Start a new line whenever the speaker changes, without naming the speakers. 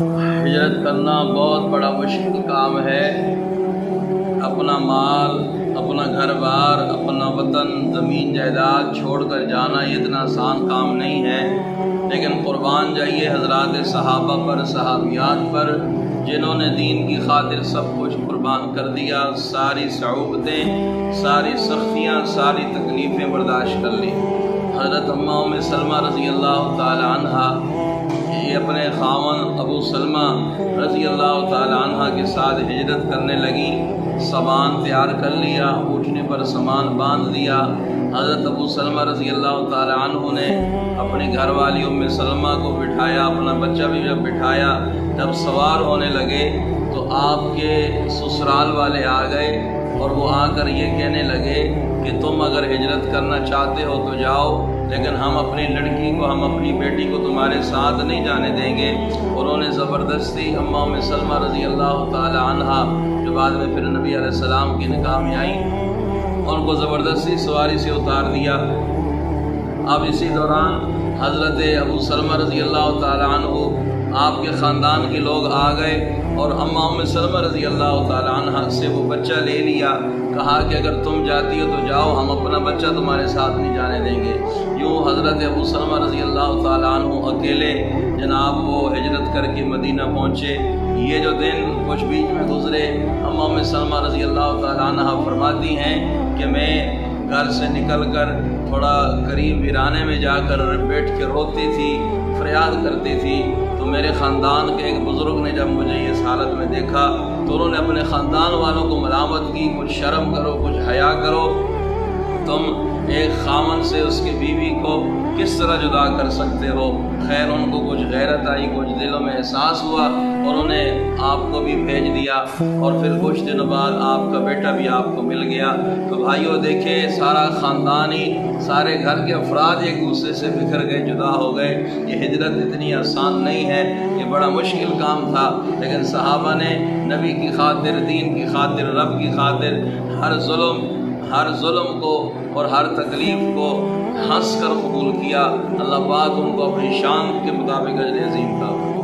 ہجرت کرنا بہت بڑا مشکل کام ہے۔ اپنا مال، اپنا گھر بار، اپنا وطن، زمین جائیداد چھوڑ کر جانا یہ اتنا آسان کام نہیں ہے، لیکن قربان جائیے حضرات صحابہ پر، صحابیات پر، جنہوں نے دین کی خاطر سب کچھ قربان کر دیا، ساری صعوبتیں، ساری سختیاں، ساری تکلیفیں برداشت کر لی۔ حضرت ام سلمہ رضی اللہ تعالی عنہ یہ اپنے خاوند ابو سلمہ رضی اللہ تعالی عنہ کے ساتھ ہجرت کرنے لگی، سامان تیار کر لیا، اٹھنے پر سامان باندھ دیا۔ حضرت ابو سلمہ رضی اللہ تعالی عنہ نے اپنی گھر والی ام سلمہ کو بٹھایا، اپنا بچہ بھی جب بٹھایا، جب سوار ہونے لگے تو آپ کے سسرال والے آ گئے اور وہ آ کر یہ کہنے لگے کہ تم اگر ہجرت کرنا چاہتے ہو تو جاؤ، لیکن ہم اپنی لڑکی کو، ہم اپنی بیٹی کو تمہارے ساتھ نہیں جانے دیں گے۔ انہوں نے زبردستی ام سلمہ رضی اللہ تعالی عنہ جو بعد میں پھر نبی علیہ السلام کی نکاح میں آئیں، ان کو زبردستی سواری سے اتار دیا۔ اب اسی دوران حضرت ابو سلمہ رضی اللہ تعالی عنہ، آپ کے خاندان کے لوگ آ گئے اور ام سلمہ رضی اللہ تعالی عنہ سے وہ بچہ لے لیا، کہا کہ اگر تم جاتی ہو تو جاؤ، ہم اپنا بچہ تمہارے ساتھ نہیں جانے دیں گے۔ یوں حضرت ابو سلمہ رضی اللہ تعالی عنہ اکیلے جناب وہ ہجرت کر کے مدینہ پہنچے۔ یہ جو دن کچھ بیچ میں گزرے، ام سلمہ رضی اللہ تعالی عنہ فرماتی ہیں کہ میں گھر سے نکل کر تھوڑا قریب ویرانے میں جا کر بیٹھ کے روتی تھی، فریاد کرتی تھی، تو میرے خاندان کے ایک بزرگ نے جب مجھے اس حالت میں دیکھا تو انہوں نے اپنے خاندان والوں کو ملامت کی، کچھ شرم کرو، کچھ حیا کرو، تم ایک خاوند سے اس کی بیوی کو کس طرح جدا کر سکتے ہو۔ خیر ان کو کچھ غیرت آئی، کچھ دلوں میں احساس ہوا، اور انہوں نے آپ کو بھی بھیج دیا، اور پھر کچھ دنوں بعد آپ کا بیٹا بھی آپ کو مل گیا۔ تو بھائیو دیکھے سارا خاندان ہی، سارے گھر کے افراد ایک دوسرے سے بکھر گئے، جدا ہو گئے۔ یہ ہجرت اتنی آسان نہیں ہے، یہ بڑا مشکل کام تھا، لیکن صحابہ نے نبی کی خاطر، دین کی خاطر، رب کی خاطر ہر ظلم کو اور ہر تکلیف کو ہنس کر قبول کیا۔ اللہ پاک ان کو اپنی شان کے مطابق اجر عظیم عطا فرمائے۔